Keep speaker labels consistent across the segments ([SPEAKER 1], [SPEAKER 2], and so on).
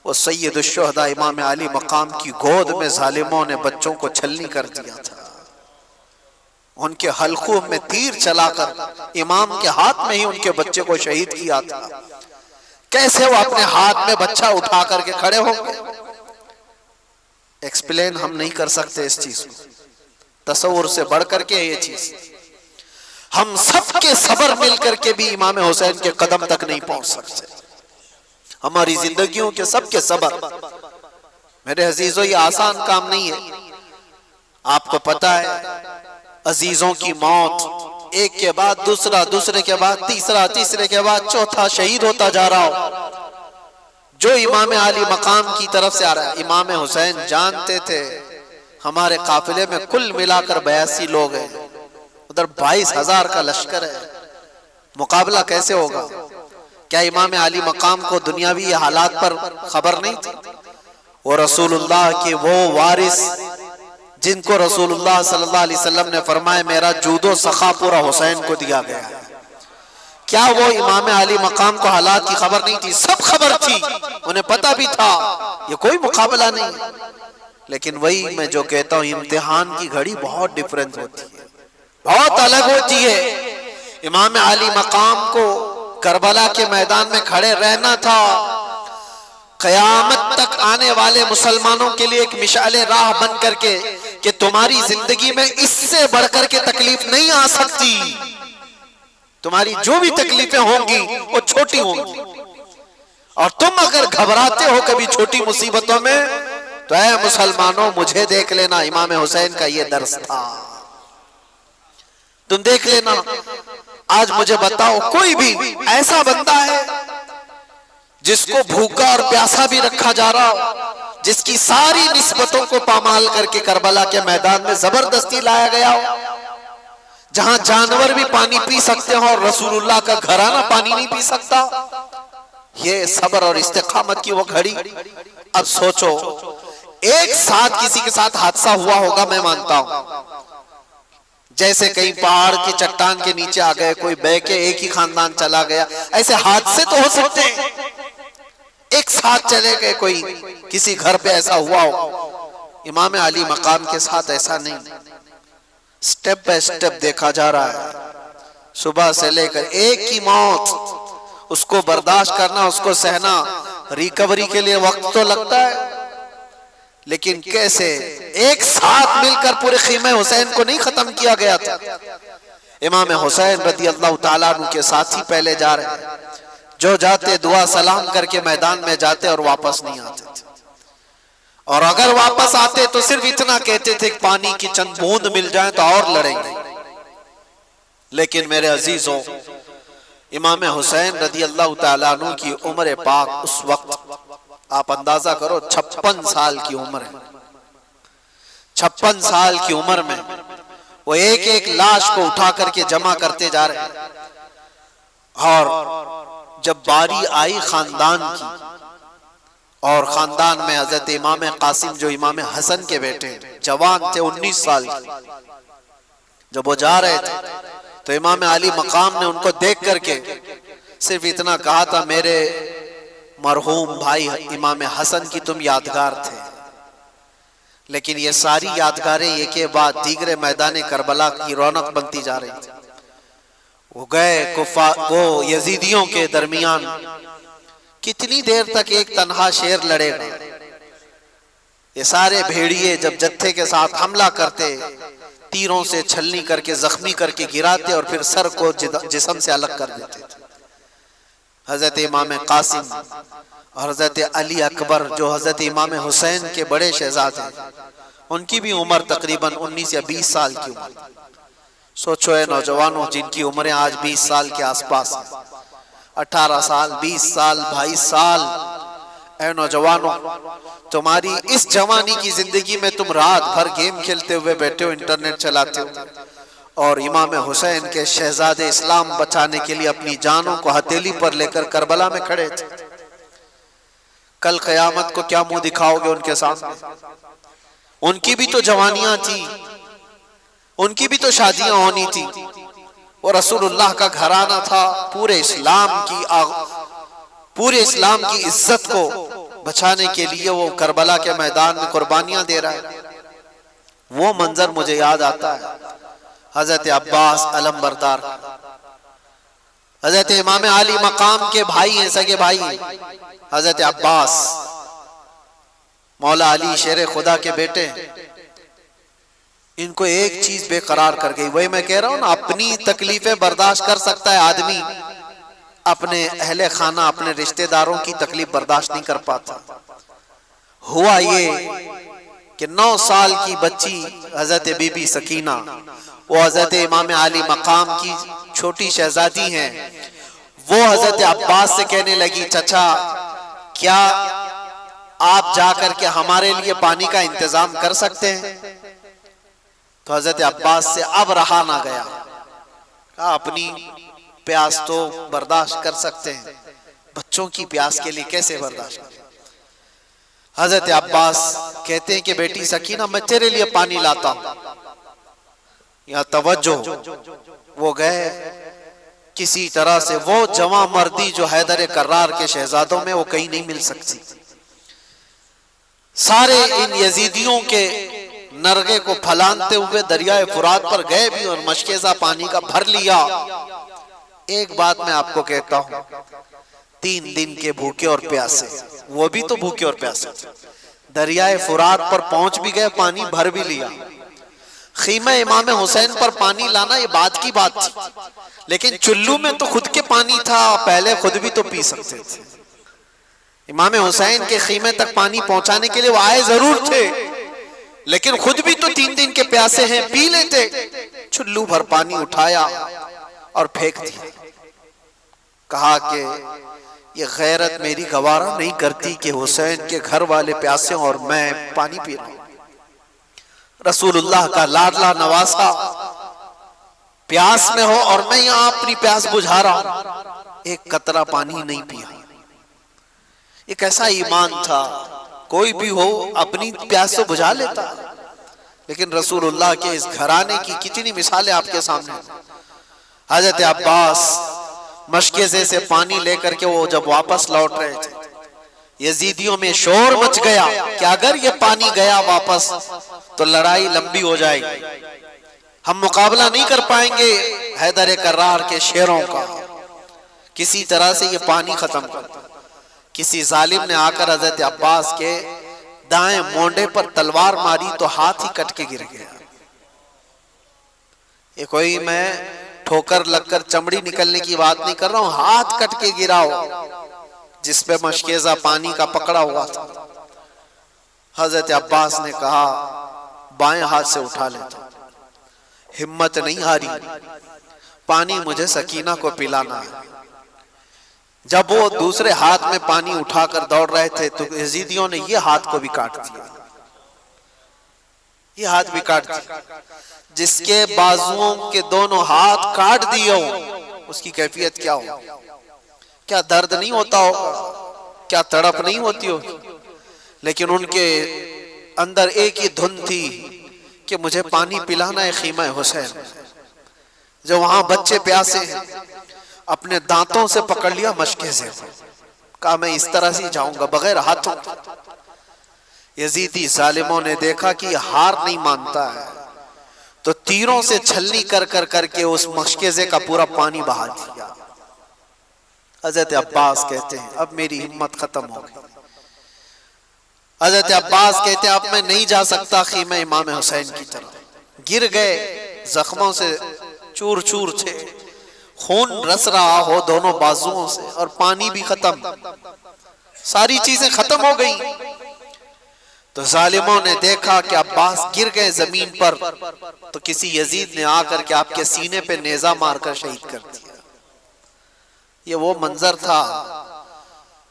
[SPEAKER 1] وہ سید الشہداء امام علی مقام کی گود میں ظالموں نے بچوں کو چھلنی کر دیا تھا، ان کے حلقوں میں تیر چلا کر امام کے ہاتھ میں ہی ان کے بچے کو شہید کیا تھا۔ کیسے وہ اپنے ہاتھ میں بچہ اٹھا کر کے کھڑے ہوں گے؟ ایکسپلین ہم نہیں کر سکتے اس چیز کو، تصور سے بڑھ کر کے یہ چیز، ہم سب کے صبر مل کر کے بھی امام حسین کے قدم تک نہیں پہنچ سکتے، ہماری زندگیوں کے سب کے صبر۔ میرے عزیزوں یہ آسان کام نہیں ہے، آپ کو پتہ ہے عزیزوں کی موت ایک کے بعد دوسرا، دوسرے کے بعد تیسرا، تیسرے کے بعد چوتھا شہید ہوتا جا رہا ہو، جو امام علی مقام کی طرف سے آ رہا ہے۔ امام حسین جانتے تھے ہمارے قافلے میں کل ملا کر 82 لوگ ہیں، ادھر 22,000 کا لشکر ہے، مقابلہ کیسے ہوگا؟ کیا امام علی مقام کو دنیاوی حالات پر خبر نہیں تھی؟ وہ رسول اللہ کے وہ وارث جن کو رسول اللہ صلی اللہ علیہ وسلم نے فرمایا میرا جود و سخا پورا حسین کو دیا گیا ہے، کیا وہ امام علی مقام کو حالات کی خبر نہیں تھی؟ سب خبر تھی، انہیں پتہ بھی تھا یہ کوئی مقابلہ نہیں۔ لیکن وہی میں جو کہتا ہوں، امتحان کی گھڑی بہت ڈیفرنٹ ہوتی ہے، بہت الگ ہوتی ہے۔ امام علی مقام کو کربلا کے میدان میں کھڑے رہنا تھا، قیامت تک آنے والے مسلمانوں کے لیے ایک مشعل راہ بن کر کے کہ تمہاری زندگی میں اس سے بڑھ کر کے تکلیف نہیں آ سکتی، تمہاری جو بھی تکلیفیں ہوں گی وہ چھوٹی ہوں گی، اور تم اگر گھبراتے ہو کبھی چھوٹی مصیبتوں میں تو اے مسلمانوں مجھے دیکھ لینا، امام حسین کا یہ درس تھا، تم دیکھ لینا۔ آج مجھے بتاؤ کوئی بھی ایسا بندہ ہے جس کو بھوکا اور پیاسا بھی رکھا جا رہا ہو، جس کی ساری نسبتوں کو پامال کر کے کربلا کے میدان میں زبردستی لایا گیا ہو، جہاں جانور بھی پانی پی سکتے ہوں اور رسول اللہ کا گھرانہ پانی نہیں پی سکتا؟ یہ صبر اور استقامت کی وہ گھڑی۔ اب سوچو ایک ساتھ کسی کے ساتھ حادثہ ہوا ہوگا، میں مانتا ہوں، جیسے کئی پہاڑ کی چٹان کے نیچے آ گئے، کوئی بہ کے ایک ہی خاندان چلا گیا، ایسے حادثے تو ہو سکتے ہیں، ایک ساتھ چلے گئے، کوئی کسی گھر پہ ایسا ہوا ہو۔ امام علی مقام کے ساتھ ایسا نہیں، سٹیپ بائی سٹیپ دیکھا جا رہا ہے، صبح سے لے کر ایک ہی موت، اس کو برداشت کرنا، اس کو سہنا، ریکوری کے لیے وقت تو لگتا ہے، لیکن کیسے ایک ساتھ مل کر پورے خیمہ حسین کو نہیں ختم کیا گیا تھا۔ امام حسین رضی اللہ تعالیٰ عنہ کے ساتھی پہلے جا رہے ہیں، جو جاتے دعا سلام کر کے میدان میں جاتے اور واپس نہیں آتے تھے، اور اگر واپس آتے تو صرف اتنا کہتے تھے کہ پانی کی چند بوند مل جائیں تو اور لڑیں گے۔ لیکن میرے عزیزوں، امام حسین رضی اللہ تعالیٰ عنہ کی عمر پاک اس وقت آپ اندازہ کرو 56 سال کی عمر ہے، 56 سال کی عمر میں وہ ایک ایک لاش کو اٹھا کر کے جمع کرتے جا رہے ہیں، اور جب باری آئی خاندان کی، اور خاندان میں حضرت امام قاسم جو امام حسن کے بیٹے جوان تھے 19 سال کی، جب وہ جا رہے تھے تو امام علی مقام نے ان کو دیکھ کر کے صرف اتنا کہا تھا میرے مرحوم بھائی امام حسن کی تم یادگار تھے۔ لیکن یہ ساری یادگاریں ایک کے بعد دیگر میدان کربلا کی رونق بنتی جا رہی تھی۔ وہ گئے وہ یزیدیوں کے درمیان، کتنی دیر تک ایک تنہا شیر لڑے گا؟ یہ سارے بھیڑیے جب جتھے کے ساتھ حملہ کرتے، تیروں سے چھلنی کر کے زخمی کر کے گراتے اور پھر سر کو جسم سے الگ کر دیتے تھے۔ حضرت امام قاسم اور حضرت علی اکبر جو حضرت امام حسین کے بڑے شہزادے، ان کی بھی عمر تقریباً 19 یا 20 سال کی عمر۔ سوچو اے نوجوانوں جن کی عمریں آج 20 سال کے آس پاس ہیں، 18 سال، 20 سال، 22 سال، اے نوجوانوں تمہاری اس جوانی کی زندگی میں تم رات بھر گیم کھیلتے ہوئے بیٹھے ہو، انٹرنیٹ چلاتے ہو، اور امام حسین کے شہزادے اسلام بچانے کے لیے اپنی جانوں کو ہتھیلی پر لے کر کربلا میں کھڑے تھے۔ کل قیامت کو کیا منہ دکھاؤ گے ان کے سامنے؟ ان کی بھی تو جوانیاں تھی، ان کی بھی تو شادیاں ہونی تھی، وہ رسول اللہ کا گھرانہ تھا، پورے اسلام کی عزت کو بچانے کے لیے وہ کربلا کے میدان میں قربانیاں دے رہا ہے. وہ منظر مجھے یاد آتا ہے حضرت عباس علم بردار. حضرت امام علی مقام کے بھائی ہیں، سگے بھائی حضرت عباس، مولا علی شیر خدا کے بیٹے. ان کو ایک چیز بے قرار کر گئی. وہی میں کہہ رہا ہوں نا، اپنی تکلیفیں برداشت کر سکتا ہے آدمی، اپنے اہل خانہ اپنے رشتہ داروں کی تکلیف برداشت نہیں کر پاتا. ہوا یہ کہ 9 سال کی بچی حضرت بی بی سکینہ، وہ حضرت امام علی مقام کی چھوٹی شہزادی ہیں، وہ حضرت عباس سے کہنے لگی چچا کیا آپ جا کر کے ہمارے لیے پانی کا انتظام کر سکتے ہیں؟ تو حضرت عباس سے اب رہا نہ گیا، کہا اپنی پیاس تو برداشت کر سکتے ہیں، بچوں کی پیاس کے لیے کیسے برداشت کریں؟ حضرت عباس کہتے ہیں کہ بیٹی سکینہ میں تیرے لیے پانی لاتا ہوں. یا توجہ، وہ گئے کسی طرح سے، وہ جواں مردی جو حیدر کرار کے شہزادوں میں وہ کہیں نہیں مل سکتی. سارے ان یزیدیوں کے نرغے کو پھلانتے ہوئے دریائے فرات پر گئے بھی اور مشکیزہ پانی کا بھر لیا. ایک بات میں آپ کو کہتا ہوں، 3 دن کے بھوکے اور پیاسے، وہ بھی تو بھوکے اور پیاسے، دریائے فرات پر پہنچ بھی گئے، پانی بھر بھی لیا. خیمہ امام حسین پر پانی لانا یہ بات کی بات تھی، لیکن چلو میں تو خود کے پانی تھا، پہلے خود بھی تو پی سکتے تھے. امام حسین کے خیمے تک پانی پہنچانے کے لیے وہ آئے ضرور تھے، لیکن خود بھی تو 3 دن کے پیاسے ہیں، پی لیتے. چلو بھر پانی اٹھایا اور پھینک دیا. کہا کہ یہ غیرت میری گوارا نہیں کرتی کہ حسین کے گھر والے پیاسے اور میں پانی پی رہا ہوں. رسول اللہ کا لاڈلا نواسا پیاس میں ہو اور میں یہاں اپنی پیاس بجھا رہا ہوں، ایک قطرہ پانی نہیں پیا. یہ کیسا ایمان تھا، کوئی بھی ہو اپنی پیاس سے بجھا لیتا. لیکن رسول اللہ کے اس گھرانے کی کتنی مثالیں آپ کے سامنے. حضرت عباس مشکیزے سے پانی لے کر کے وہ جب واپس لوٹ رہے تھے، یزیدیوں میں شور مچ گیا کہ اگر یہ پانی گیا واپس تو لڑائی لمبی ہو جائے گی، ہم مقابلہ نہیں کر پائیں گے حیدر کرار کے شیروں کا. کسی طرح سے یہ پانی ختم کر. کسی ظالم نے آ کر حضرت عباس کے دائیں مونڈے پر تلوار ماری تو ہاتھ ہی کٹ کے گر گیا. یہ کوئی میں ٹھوکر لگ کر چمڑی نکلنے کی بات نہیں کر رہا ہوں، ہاتھ کٹ کے گرا ہو جس پہ مشکیزہ پانی کا پکڑا ہوا تھا. حضرت عباس نے کہا بائیں ہاتھ سے اٹھا لیتا ہوں، ہمت نہیں ہاری، پانی مجھے سکینہ کو پلانا ہے. جب وہ دوسرے ہاتھ میں پانی اٹھا کر دوڑ رہے تھے تو یزیدیوں نے یہ ہاتھ کو بھی کاٹ دیا. یہ ہاتھ بھی کاٹ دیا. جس کے بازوؤں کے دونوں ہاتھ کاٹ دیے ہوں اس کی کیفیت کیا ہو؟ کیا درد نہیں ہوتا ہوگا؟ کیا تڑپ نہیں ہوتی ہوگی؟ لیکن ان کے اندر ایک ہی دھن تھی کہ مجھے پانی پلانا ہے خیمہ حسین. جو وہاں بچے پیاسے ہیں، اپنے دانتوں سے پکڑ لیا مشکیزے سے، کہا میں اس طرح سے جاؤں گا بغیر ہاتھوں. یزیدی ظالموں نے دیکھا کہ یہ ہار نہیں مانتا ہے تو تیروں سے چھلنی کر کر کر کے اس مشکیزے کا پورا پانی بہا دیا. حضرت عباس کہتے ہیں اب میری ہمت ختم ہو گئی. حضرت عباس کہتے ہیں اب میں نہیں جا سکتا خیمہ امام حسین کی طرف. گر گئے، زخموں سے چور چور تھے، خون رس رہا ہو دونوں بازوؤں سے اور پانی بھی ختم، ساری چیزیں ختم ہو گئی. تو ظالموں نے دیکھا کہ عباس گر گئے زمین پر تو کسی یزید نے آ کر کے آپ کے سینے پہ نیزہ مار کر شہید کر دیا. یہ وہ منظر تھا.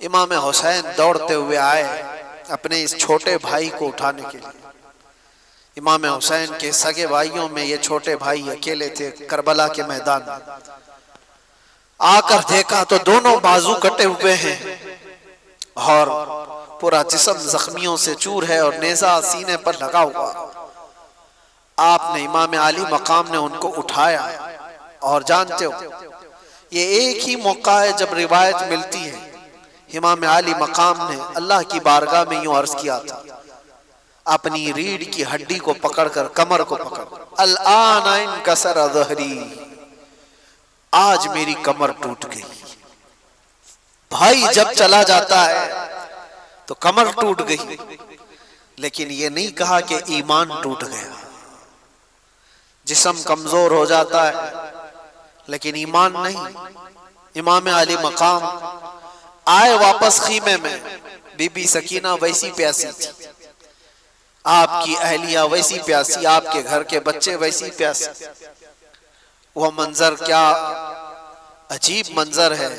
[SPEAKER 1] امام حسین دوڑتے ہوئے آئے اپنے اس چھوٹے بھائی کو اٹھانے کے لیے. امام حسین کے سگے بھائیوں میں یہ چھوٹے بھائی اکیلے تھے کربلا کے میدان میں. آ کر دیکھا تو دونوں بازو کٹے ہوئے ہیں اور پورا جسم زخمیوں سے چور ہے اور نیزہ سینے پر لگا ہوا. آپ نے امام علی مقام نے ان کو اٹھایا. اور جانتے ہو یہ ایک ہی موقع ہے جب روایت ملتی ہے امام عالی مقام نے اللہ کی بارگاہ میں یوں عرض کیا تھا، اپنی ریڑھ کی ہڈی کو پکڑ کر، کمر کو پکڑ، الآن انکسر ظہری، آج میری کمر ٹوٹ گئی۔ بھائی جب چلا جاتا ہے تو کمر ٹوٹ گئی، لیکن یہ نہیں کہا کہ ایمان ٹوٹ گیا۔ جسم کمزور ہو جاتا ہے لیکن ایمان نہیں۔ امام علی مقام آئے واپس خیمے میں، بی بی سکینہ ویسی پیاسی تھی، آپ کی اہلیہ ویسی پیاسی، آپ کے گھر کے بچے ویسی پیاسی۔ وہ منظر کیا عجیب منظر ہے،